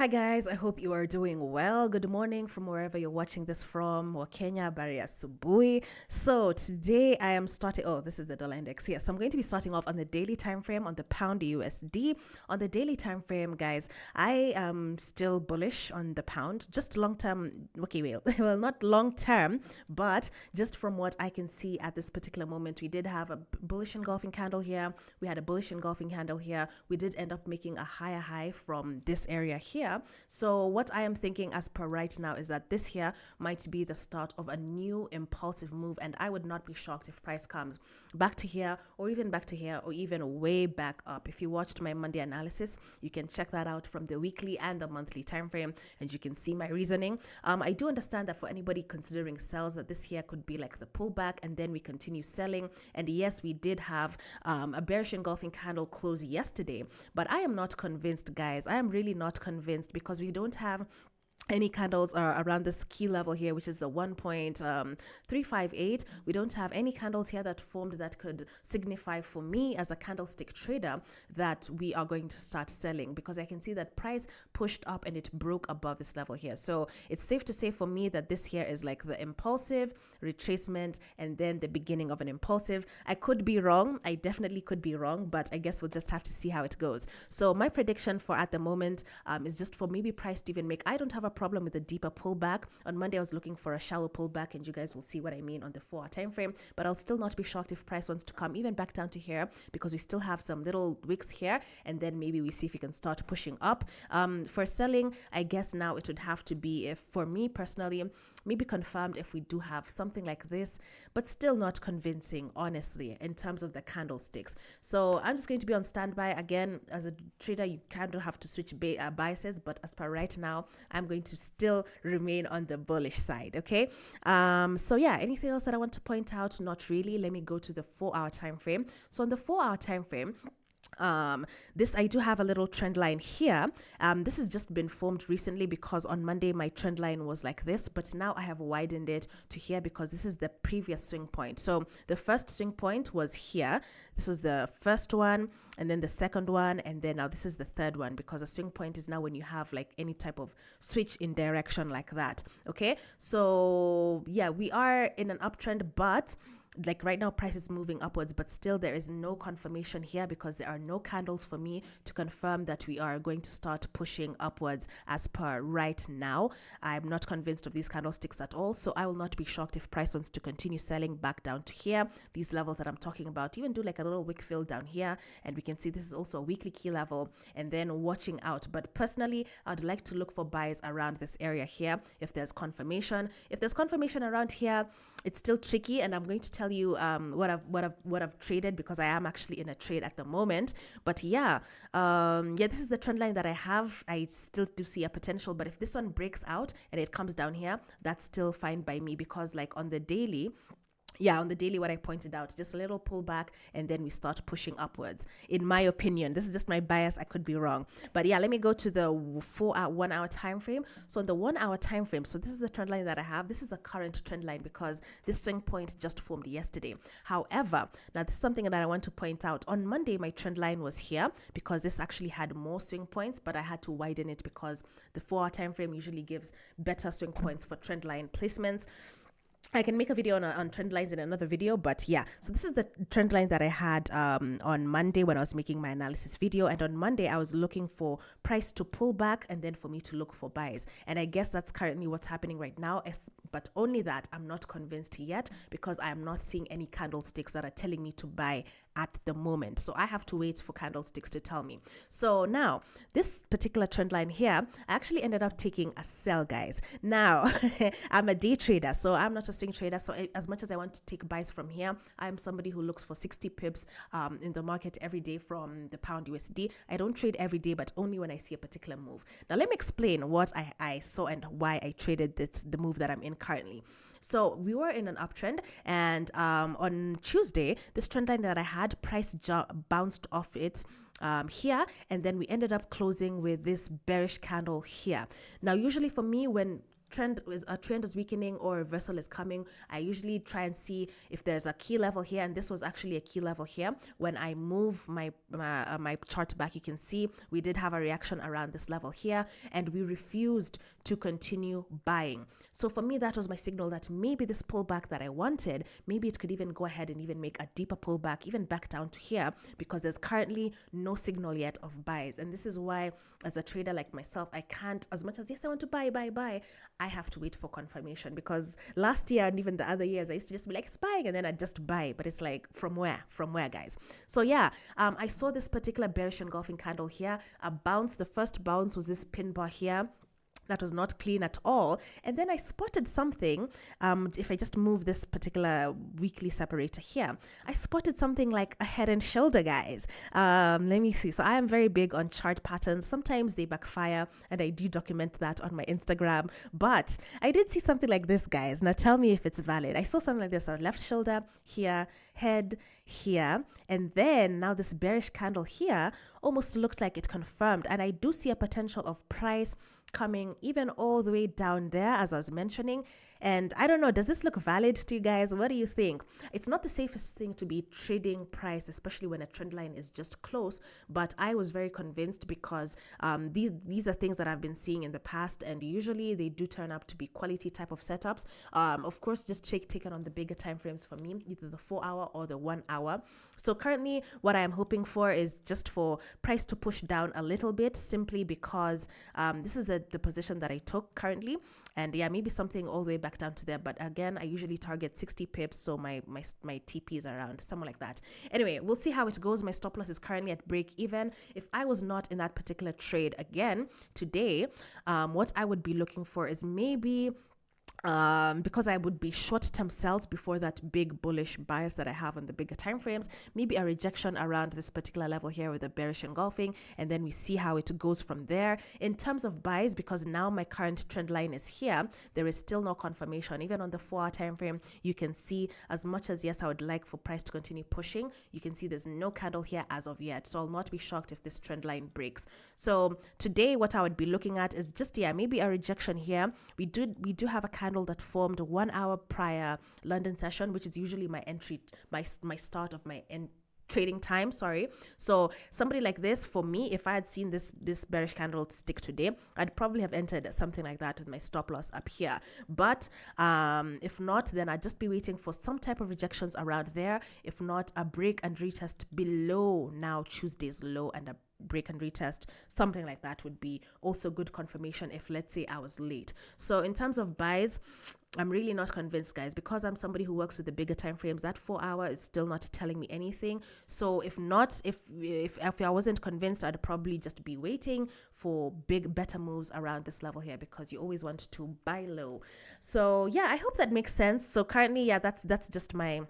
Hi guys, I hope you are doing well. Good morning from wherever you're watching this from, or Kenya, Baria Subui. So today I am starting, this is the dollar index. Yes, so I'm going to be starting off on the daily time frame on the pound USD. On the daily time frame, guys, I am still bullish on the pound, just long term. Okay, well, not long term, but just from what I can see at this particular moment, we did have a bullish engulfing candle here. We had a bullish engulfing candle here. We did end up making a higher high from this area here. So what I am thinking as per right now is that this here might be the start of a new impulsive move, and I would not be shocked if price comes back to here or even back to here or even way back up. If you watched my Monday analysis, you can check that out from the weekly and the monthly time frame, and you can see my reasoning. I do understand that for anybody considering sells, that this here could be like the pullback and then we continue selling. And yes, we did have a bearish engulfing candle close yesterday, but I am not convinced, guys. I am really not convinced because we don't have any candles around this key level here, which is the 1.358. We don't have any candles here that formed that could signify for me as a candlestick trader that we are going to start selling, because I can see that price pushed up and it broke above this level here. So it's safe to say for me that this here is like the impulsive retracement and then the beginning of an impulsive. I could be wrong. I definitely could be wrong, but I guess we'll just have to see how it goes. So my prediction for at the moment is just for maybe price to even make. I don't have a problem with a deeper pullback. On Monday, I was looking for a shallow pullback, and you guys will see what I mean on the 4-hour time frame. But I'll still not be shocked if price wants to come even back down to here, because we still have some little wicks here, and then maybe we see if we can start pushing up. For selling, I guess now it would have to be, if for me personally, maybe confirmed if we do have something like this, but still not convincing, honestly, in terms of the candlesticks. So I'm just going to be on standby. Again, as a trader, you kind of have to switch biases, but as per right now, I'm going to still remain on the bullish side. Okay. So yeah, anything else that I want to point out? Not really. Let me go to the 4-hour time frame. So on the 4-hour time frame, this I do have a little trend line here. This has just been formed recently because on Monday my trend line was like this, but now I have widened it to here because this is the previous swing point. So the first swing point was here. This was the first one, and then the second one, and then now this is the third one, because a swing point is now when you have like any type of switch in direction like that. Okay, so yeah, we are in an uptrend, but like right now price is moving upwards, but still there is no confirmation here because there are no candles for me to confirm that we are going to start pushing upwards as per right now. I'm not convinced of these candlesticks at all, so I will not be shocked if price wants to continue selling back down to here, these levels that I'm talking about. Even do like a little wick fill down here, and we can see this is also a weekly key level, and then watching out. But personally, I'd like to look for buys around this area here if there's confirmation. If there's confirmation around here, it's still tricky, and I'm going to tell you what I've traded, because I am actually in a trade at the moment. But yeah, this is the trend line that I have. I still do see a potential, but if this one breaks out and it comes down here, that's still fine by me, because like on the daily, what I pointed out, just a little pullback, and then we start pushing upwards. In my opinion, this is just my bias. I could be wrong, but yeah, let me go to the 1-hour time frame. So on the 1-hour time frame, so this is the trend line that I have. This is a current trend line because this swing point just formed yesterday. However, now this is something that I want to point out. On Monday, my trend line was here because this actually had more swing points, but I had to widen it because the 4-hour time frame usually gives better swing points for trend line placements. I can make a video on trend lines in another video, but yeah, so this is the trend line that I had on Monday when I was making my analysis video. And on Monday, I was looking for price to pull back and then for me to look for buys. And I guess that's currently what's happening right now. But only that I'm not convinced yet, because I am not seeing any candlesticks that are telling me to buy at the moment. So I have to wait for candlesticks to tell me. So now this particular trend line here, I actually ended up taking a sell, guys. Now I'm a day trader, so I'm not a swing trader. So as much as I want to take buys from here, I'm somebody who looks for 60 pips in the market every day from the pound USD. I don't trade every day, but only when I see a particular move. Now let me explain what I saw and why I traded the move that I'm in currently. So we were in an uptrend, and on Tuesday, this trend line that I had, price bounced off it here, and then we ended up closing with this bearish candle here. Now, usually for me, when trend is weakening or reversal is coming, I usually try and see if there's a key level here, and this was actually a key level here. When I move my chart back, you can see we did have a reaction around this level here, and we refused to continue buying. So for me, that was my signal that maybe this pullback that I wanted, maybe it could even go ahead and even make a deeper pullback, even back down to here, because there's currently no signal yet of buys. And this is why, as a trader like myself, I can't, as much as yes, I want to buy, I have to wait for confirmation, because last year and even the other years, I used to just be like, it's buying, and then I'd just buy. But it's like, from where, guys? So yeah, I saw this particular bearish engulfing candle here, a bounce. The first bounce was this pin bar here. That was not clean at all. And then I spotted something. If I just move this particular weekly separator here, I spotted something like a head and shoulder, guys. Let me see. So I am very big on chart patterns. Sometimes they backfire, and I do document that on my Instagram. But I did see something like this, guys. Now tell me if it's valid. I saw something like this. So left shoulder here, head here, and then now this bearish candle here almost looked like it confirmed. And I do see a potential of price coming even all the way down there, as I was mentioning. And I don't know, does this look valid to you guys? What do you think? It's not the safest thing to be trading price, especially when a trend line is just close. But I was very convinced, because these are things that I've been seeing in the past, and usually they do turn up to be quality type of setups. Of course, just take it on the bigger time frames for me, either the 4 hour or the 1 hour. So currently, what I am hoping for is just for price to push down a little bit, simply because this is the position that I took currently. And yeah, maybe something all the way back down to there. But again, I usually target 60 pips. So my TP is around somewhere like that. Anyway, we'll see how it goes. My stop loss is currently at break even. If I was not in that particular trade again today, what I would be looking for is maybe, because I would be short-term sells before that big bullish bias that I have on the bigger time frames, maybe a rejection around this particular level here with a bearish engulfing, and then we see how it goes from there. In terms of buys, because now my current trend line is here, there is still no confirmation. Even on the 4-hour time frame, you can see, as much as yes, I would like for price to continue pushing, you can see there's no candle here as of yet. So I'll not be shocked if this trend line breaks. So today, what I would be looking at is just, yeah, maybe a rejection here. We do have a candle that formed 1 hour prior London session, which is usually my entry, my start of my trading time, sorry. So somebody like this, for me, if I had seen this bearish candle stick today, I'd probably have entered something like that with my stop loss up here. But if not, then I'd just be waiting for some type of rejections around there. If not, a break and retest below now Tuesday's low, and a break and retest, something like that would be also good confirmation if, let's say, I was late. So in terms of buys, I'm really not convinced, guys, because I'm somebody who works with the bigger time frames. That 4 hour is still not telling me anything. So if I wasn't convinced, I'd probably just be waiting for better moves around this level here, because you always want to buy low. So yeah, I hope that makes sense. So currently, yeah, that's just my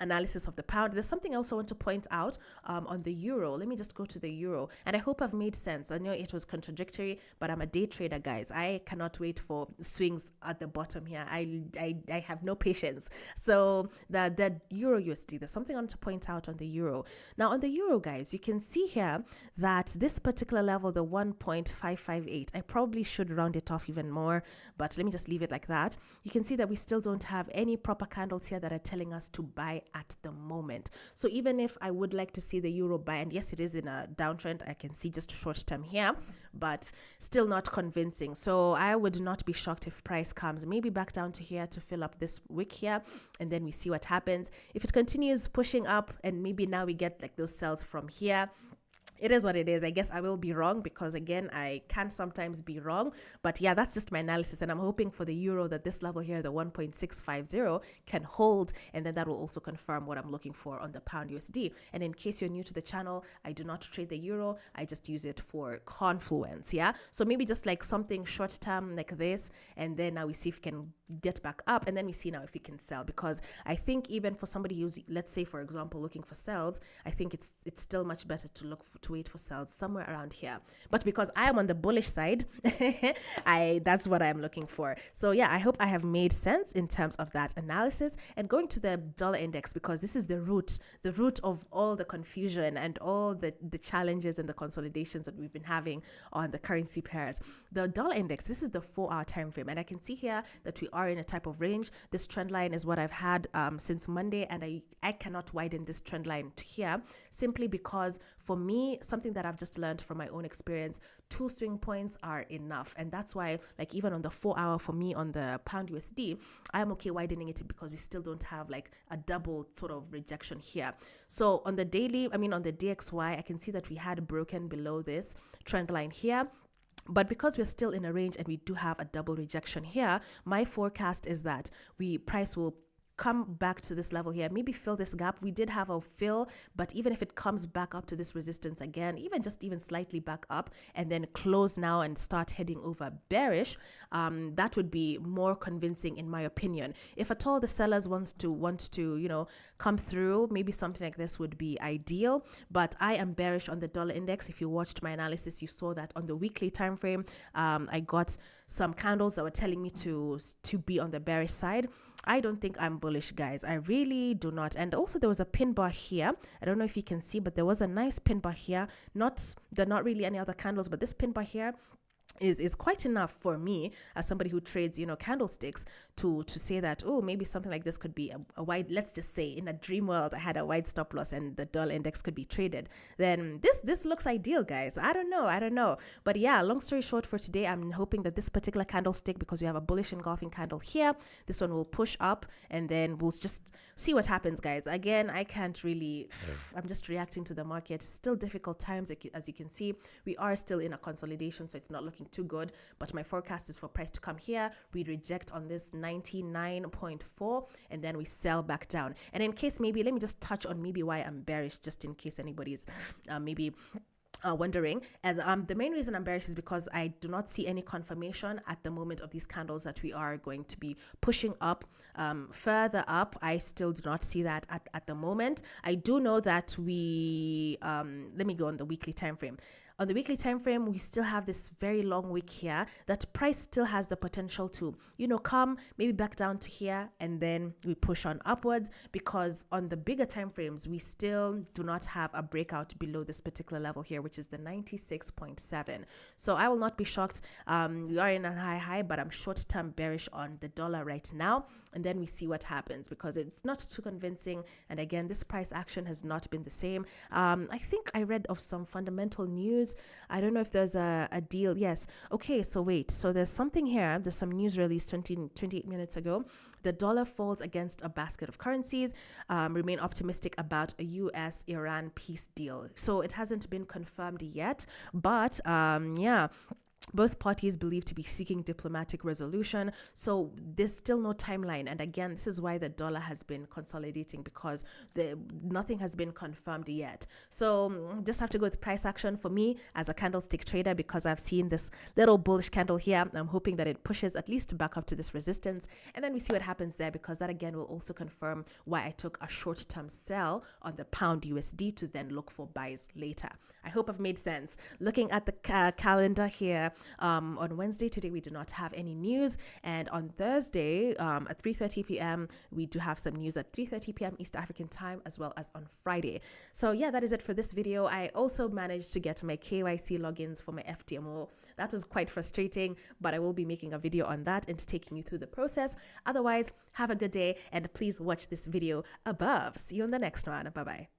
analysis of the pound. There's something else I want to point out on the euro. Let me just go to the euro, and I hope I've made sense. I know it was contradictory, but I'm a day trader, guys. I cannot wait for swings at the bottom here. I have no patience. So the euro USD, there's something I want to point out on the euro. Now on the euro, guys, you can see here that this particular level, the 1.558, I probably should round it off even more, but let me just leave it like that. You can see that we still don't have any proper candles here that are telling us to buy at the moment. So even if I would like to see the euro buy, and yes, it is in a downtrend, I can see just short term here, but still not convincing. So I would not be shocked if price comes maybe back down to here to fill up this wick here, and then we see what happens. If it continues pushing up, and maybe now we get like those sells from here, it is what it is. I guess I will be wrong, because again, I can sometimes be wrong. But yeah, that's just my analysis. And I'm hoping for the euro that this level here, the 1.650, can hold. And then that will also confirm what I'm looking for on the pound USD. And in case you're new to the channel, I do not trade the euro. I just use it for confluence. Yeah. So maybe just like something short term like this. And then now we see if we can get back up, and then we see now if we can sell, because I think even for somebody who's, let's say for example, looking for sells, I think it's still much better to wait for sells somewhere around here. But because I am on the bullish side, that's what I'm looking for. So yeah, I hope I have made sense in terms of that analysis. And going to the dollar index, because this is the root of all the confusion and all the challenges and the consolidations that we've been having on the currency pairs. The dollar index, this is the 4-hour time frame, and I can see here that we are in a type of range. This trend line is what I've had since Monday, and I cannot widen this trend line to here, simply because for me, something that I've just learned from my own experience, 2 swing points are enough. And that's why, like, even on the 4-hour for me on the pound USD, I'm okay widening it because we still don't have like a double sort of rejection here. So on the daily, on the DXY, I can see that we had broken below this trend line here. But because we're still in a range and we do have a double rejection here, my forecast is that price will come back to this level here, maybe fill this gap. We did have a fill, but even if it comes back up to this resistance again, even slightly back up and then close now and start heading over bearish, that would be more convincing in my opinion. If at all the sellers want to come through, maybe something like this would be ideal. But I am bearish on the dollar index. If you watched my analysis, you saw that on the weekly time frame, I got some candles that were telling me to be on the bearish side. I don't think I'm bullish, guys. I really do not. And also there was a pin bar here. I don't know if you can see, but there was a nice pin bar here. There are not really any other candles, but this pin bar here is quite enough for me as somebody who trades candlesticks to say that, oh, maybe something like this could be a wide, let's just say in a dream world I had a wide stop loss and the dollar index could be traded, then this looks ideal, guys. I don't know, but yeah, long story short, for today I'm hoping that this particular candlestick, because we have a bullish engulfing candle here, this one will push up and then we'll just see what happens, guys. Again, I can't really I'm just reacting to the market. Still difficult times, as you can see. We are still in a consolidation, so it's not looking too good, but my forecast is for price to come here, we reject on this 99.4, and then we sell back down. And in case, maybe let me just touch on maybe why I'm bearish, just in case anybody's maybe wondering. And the main reason I'm bearish is because I do not see any confirmation at the moment of these candles that we are going to be pushing up further up. I still do not see that at the moment. I do know that we let me go on the weekly time frame. On the weekly time frame, we still have this very long wick here that price still has the potential to, come maybe back down to here, and then we push on upwards, because on the bigger time frames, we still do not have a breakout below this particular level here, which is the 96.7. So I will not be shocked. We are in a high, but I'm short-term bearish on the dollar right now, and then we see what happens, because it's not too convincing. And again, this price action has not been the same. I think I read of some fundamental news. I don't know if there's a deal. Yes. Okay. So wait. So there's something here. There's some news released 28 minutes ago. The dollar falls against a basket of currencies. Remain optimistic about a US-Iran peace deal. So it hasn't been confirmed yet, but yeah. Both parties believe to be seeking diplomatic resolution. So there's still no timeline. And again, this is why the dollar has been consolidating, because nothing has been confirmed yet. So just have to go with price action for me as a candlestick trader, because I've seen this little bullish candle here. I'm hoping that it pushes at least back up to this resistance. And then we see what happens there, because that again will also confirm why I took a short-term sell on the pound USD to then look for buys later. I hope I've made sense. Looking at the calendar here, on Wednesday today we do not have any news, and on Thursday at 3:30 p.m. we do have some news at 3:30 p.m. East African time, as well as on Friday. So yeah, that is it for this video. I also managed to get my KYC logins for my FTMO. That was quite frustrating, but I will be making a video on that and taking you through the process. Otherwise, have a good day, and please watch this video above. See you on the next one. Bye bye.